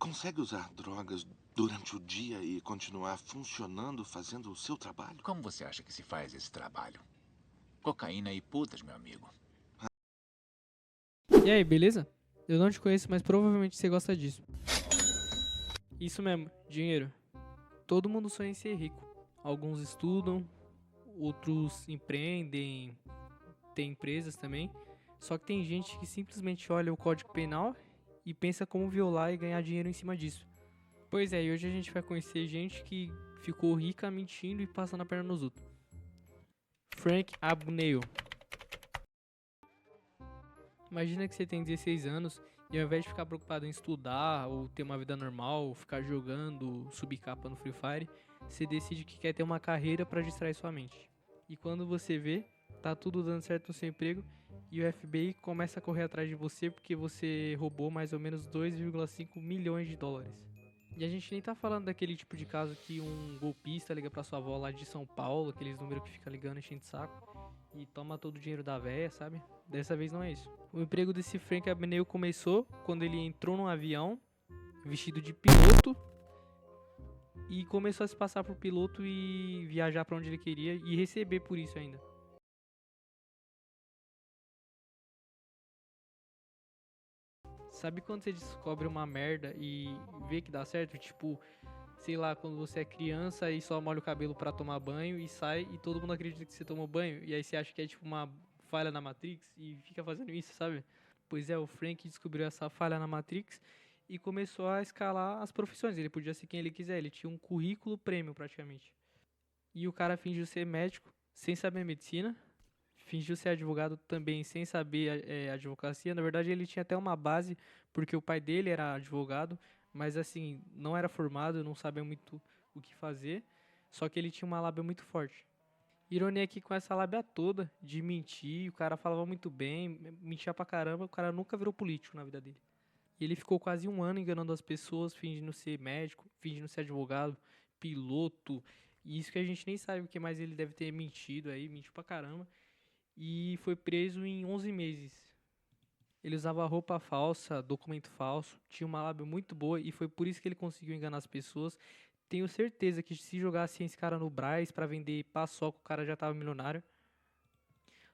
consegue usar drogas durante o dia e continuar funcionando fazendo o seu trabalho? Como você acha que se faz esse trabalho? Cocaína e putas, meu amigo. E aí, beleza? Eu não te conheço, mas provavelmente você gosta disso. Isso mesmo, dinheiro. Todo mundo sonha em ser rico. Alguns estudam, outros empreendem, tem empresas também. Só que tem gente que simplesmente olha o Código Penal e pensa como violar e ganhar dinheiro em cima disso. Pois é, e hoje a gente vai conhecer gente que ficou rica mentindo e passando a perna nos outros. Frank Abagnale. Imagina que você tem 16 anos e ao invés de ficar preocupado em estudar ou ter uma vida normal, ficar jogando, subir capa no Free Fire, você decide que quer ter uma carreira para distrair sua mente. E quando você vê, tá tudo dando certo no seu emprego e o FBI começa a correr atrás de você porque você roubou mais ou menos 2,5 milhões de dólares. E a gente nem tá falando daquele tipo de caso que um golpista liga pra sua avó lá de São Paulo, aqueles números que fica ligando enchendo de saco e toma todo o dinheiro da véia, sabe? Dessa vez não é isso. O emprego desse Frank Abagnale começou quando ele entrou num avião vestido de piloto e começou a se passar por piloto e viajar pra onde ele queria e receber por isso ainda. Sabe quando você descobre uma merda e vê que dá certo? Tipo, sei lá, quando você é criança e só molha o cabelo pra tomar banho e sai e todo mundo acredita que você tomou banho. E aí você acha que é tipo uma falha na Matrix e fica fazendo isso, sabe? Pois é, o Frank descobriu essa falha na Matrix e começou a escalar as profissões. Ele podia ser quem ele quiser, ele tinha um currículo prêmio praticamente. E o cara fingiu ser médico sem saber medicina, fingiu ser advogado também sem saber advocacia. Na verdade, ele tinha até uma base, porque o pai dele era advogado, mas assim, não era formado, não sabia muito o que fazer, só que ele tinha uma lábia muito forte. Ironia aqui com essa lábia toda de mentir, o cara falava muito bem, mentia pra caramba, o cara nunca virou político na vida dele. E ele ficou quase um ano enganando as pessoas, fingindo ser médico, fingindo ser advogado, piloto, e isso que a gente nem sabe o que mais ele deve ter mentido aí, mentiu pra caramba e foi preso em 11 meses. Ele usava roupa falsa, documento falso, tinha uma lábia muito boa e foi por isso que ele conseguiu enganar as pessoas. Tenho certeza que se jogasse esse cara no Brás pra vender paçoca, o cara já tava milionário.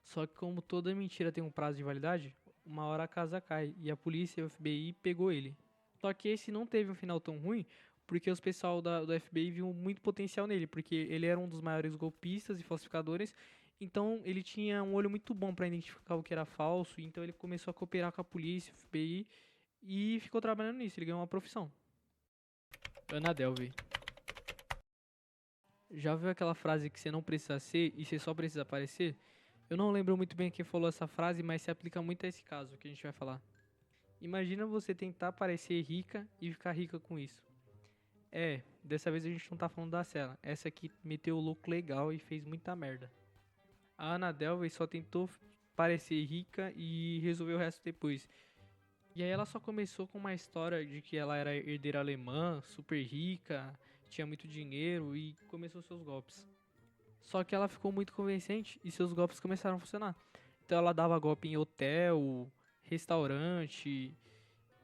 Só que como toda mentira tem um prazo de validade, uma hora a casa cai e a polícia e o FBI pegou ele. Só que esse não teve um final tão ruim, porque os pessoal do FBI viu muito potencial nele, porque ele era um dos maiores golpistas e falsificadores, então ele tinha um olho muito bom para identificar o que era falso, então ele começou a cooperar com a polícia, o FBI, e ficou trabalhando nisso, ele ganhou uma profissão. Ana Delvey. Já viu aquela frase que você não precisa ser e você só precisa aparecer? Eu não lembro muito bem quem falou essa frase, mas se aplica muito a esse caso que a gente vai falar. Imagina você tentar parecer rica e ficar rica com isso. Dessa vez a gente não tá falando da Cela. Essa aqui meteu o louco legal e fez muita merda. A Ana Delvey só tentou parecer rica e resolveu o resto depois. E aí ela só começou com uma história de que ela era herdeira alemã, super rica, tinha muito dinheiro e começou seus golpes. Só que ela ficou muito convincente e seus golpes começaram a funcionar. Então ela dava golpe em hotel, restaurante.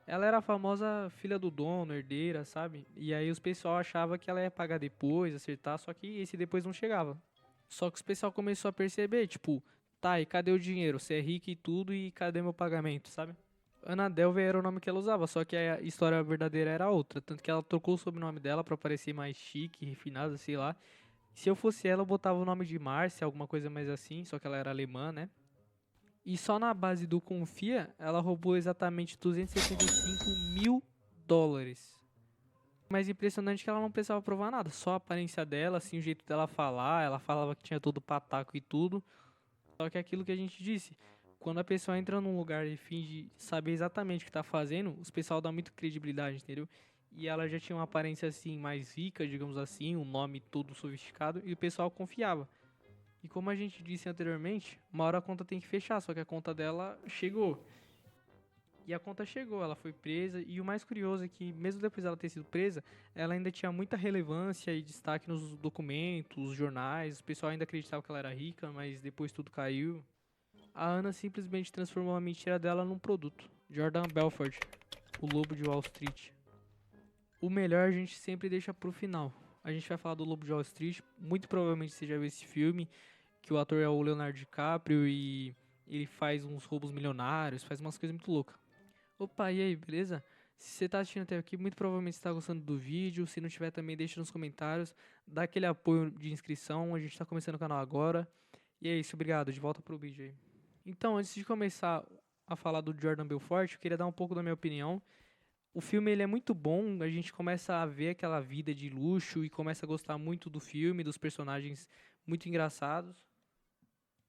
Ela era a famosa filha do dono, herdeira, sabe? E aí os pessoal achava que ela ia pagar depois, acertar, só que esse depois não chegava. Só que os pessoal começou a perceber, tipo, tá, e cadê o dinheiro? Você é rica e tudo, e cadê meu pagamento, sabe? Ana Delvey era o nome que ela usava, só que a história verdadeira era outra. Tanto que ela trocou o sobrenome dela pra parecer mais chique, refinada, sei lá. Se eu fosse ela, eu botava o nome de Márcia, alguma coisa mais assim, só que ela era alemã, né? E só na base do Confia, ela roubou exatamente 275 mil dólares. Mais impressionante é que ela não precisava provar nada, só a aparência dela, assim, o jeito dela falar, ela falava que tinha todo pataco e tudo. Só que é aquilo que a gente disse, quando a pessoa entra num lugar e finge saber exatamente o que tá fazendo, os pessoal dá muita credibilidade, entendeu? E ela já tinha uma aparência assim mais rica, digamos assim, um nome todo sofisticado e o pessoal confiava. E como a gente disse anteriormente, uma hora a conta tem que fechar, só que a conta dela chegou. E a conta chegou, ela foi presa. E o mais curioso é que, mesmo depois dela ter sido presa, ela ainda tinha muita relevância e destaque nos documentos, jornais. O pessoal ainda acreditava que ela era rica, mas depois tudo caiu. A Ana simplesmente transformou a mentira dela num produto. Jordan Belfort, o lobo de Wall Street. O melhor a gente sempre deixa pro final. A gente vai falar do Lobo de Wall Street. Muito provavelmente você já viu esse filme, que o ator é o Leonardo DiCaprio e ele faz uns roubos milionários, faz umas coisas muito loucas. Opa, e aí, beleza? Se você tá assistindo até aqui, muito provavelmente você tá gostando do vídeo. Se não tiver também, deixa nos comentários. Dá aquele apoio de inscrição. A gente tá começando o canal agora. E é isso, obrigado. De volta pro vídeo aí. Então, antes de começar a falar do Jordan Belfort, eu queria dar um pouco da minha opinião. O filme ele é muito bom, a gente começa a ver aquela vida de luxo e começa a gostar muito do filme, dos personagens muito engraçados.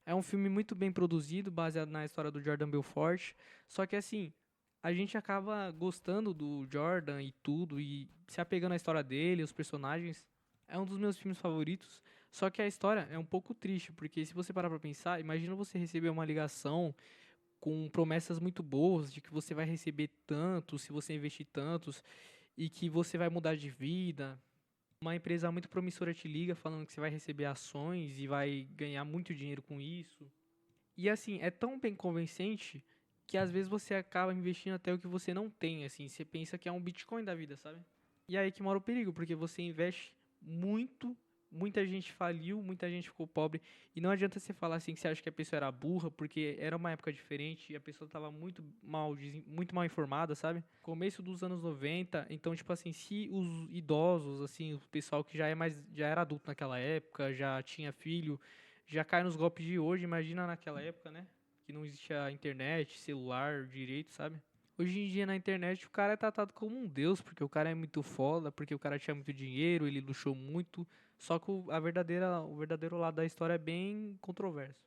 É um filme muito bem produzido, baseado na história do Jordan Belfort. Só que assim, a gente acaba gostando do Jordan e tudo, e se apegando à história dele, os personagens. É um dos meus filmes favoritos. Só que a história é um pouco triste, porque se você parar pra pensar, imagina você receber uma ligação com promessas muito boas de que você vai receber tanto se você investir tantos e que você vai mudar de vida. Uma empresa muito promissora te liga falando que você vai receber ações e vai ganhar muito dinheiro com isso. E assim, é tão bem convincente que às vezes você acaba investindo até o que você não tem, assim, você pensa que é um Bitcoin da vida, sabe? E aí que mora o perigo, porque você investe muito, muita gente faliu, muita gente ficou pobre, e não adianta você falar assim que você acha que a pessoa era burra, porque era uma época diferente e a pessoa estava muito mal informada, sabe? Começo dos anos 90, então tipo assim, se os idosos, assim, o pessoal que já era adulto naquela época, já tinha filho, já cai nos golpes de hoje, imagina naquela época, né? Que não existia internet, celular direito, sabe? Hoje em dia na internet o cara é tratado como um deus, porque o cara é muito foda, porque o cara tinha muito dinheiro, ele luxou muito. Só que o verdadeiro lado da história é bem controverso.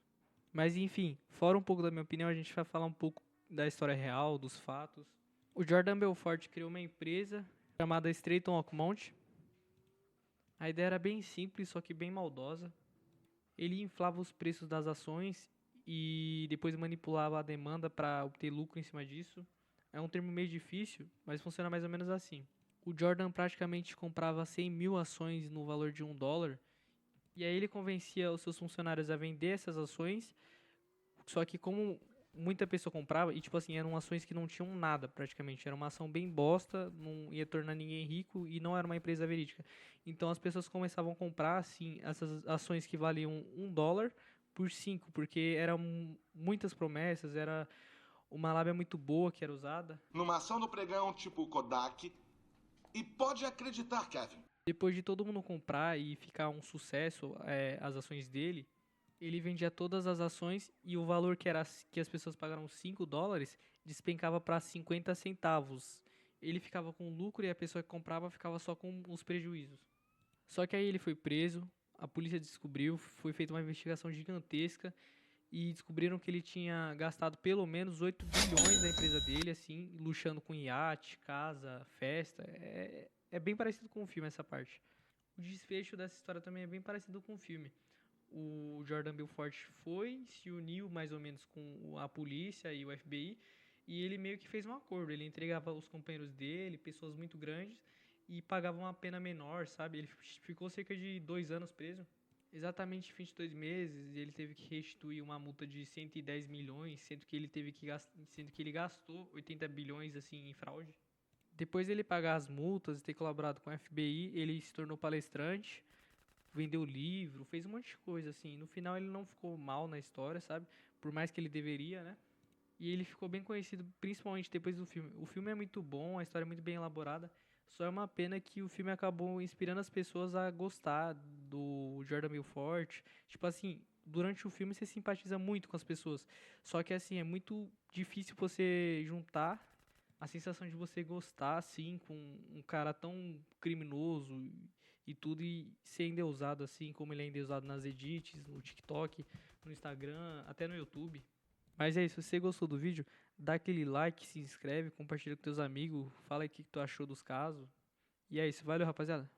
Mas enfim, fora um pouco da minha opinião, a gente vai falar um pouco da história real, dos fatos. O Jordan Belfort criou uma empresa chamada Stratton Oakmont. A ideia era bem simples, só que bem maldosa. Ele inflava os preços das ações e depois manipulava a demanda para obter lucro em cima disso. É um termo meio difícil, mas funciona mais ou menos assim. O Jordan praticamente comprava 100 mil ações no valor de $1, e aí ele convencia os seus funcionários a vender essas ações, só que como muita pessoa comprava, e tipo assim, eram ações que não tinham nada praticamente, era uma ação bem bosta, não ia tornar ninguém rico e não era uma empresa verídica. Então as pessoas começavam a comprar assim, essas ações que valiam $1 por 5, porque eram muitas promessas, era uma lábia muito boa que era usada. Numa ação do pregão tipo Kodak. E pode acreditar, Kevin. Depois de todo mundo comprar e ficar um sucesso as ações dele, ele vendia todas as ações e o valor que as pessoas pagaram $5 despencava para 50 centavos. Ele ficava com lucro e a pessoa que comprava ficava só com os prejuízos. Só que aí ele foi preso, a polícia descobriu, foi feita uma investigação gigantesca e descobriram que ele tinha gastado pelo menos 8 bilhões na empresa dele, assim, luxando com iate, casa, festa. É bem parecido com o filme essa parte. O desfecho dessa história também é bem parecido com o filme. O Jordan Belfort se uniu mais ou menos com a polícia e o FBI, e ele meio que fez um acordo. Ele entregava os companheiros dele, pessoas muito grandes, e pagava uma pena menor, sabe? Ele ficou cerca de 2 anos preso. Exatamente 22 meses, e ele teve que restituir uma multa de 110 milhões, sendo que ele gastou 80 bilhões assim em fraude. Depois dele pagar as multas e ter colaborado com o FBI, ele se tornou palestrante, vendeu livro, fez um monte de coisa assim. No final ele não ficou mal na história, sabe? Por mais que ele deveria, né? E ele ficou bem conhecido principalmente depois do filme. O filme é muito bom, a história é muito bem elaborada. Só é uma pena que o filme acabou inspirando as pessoas a gostar do Jordan Belfort. Tipo assim, durante o filme você simpatiza muito com as pessoas. Só que assim, é muito difícil você juntar a sensação de você gostar assim com um cara tão criminoso e tudo e ser endeusado assim como ele é endeusado nas edits, no TikTok, no Instagram, até no YouTube. Mas é isso, se você gostou do vídeo, dá aquele like, se inscreve, compartilha com teus amigos, fala aí o que tu achou dos casos. E é isso, valeu rapaziada.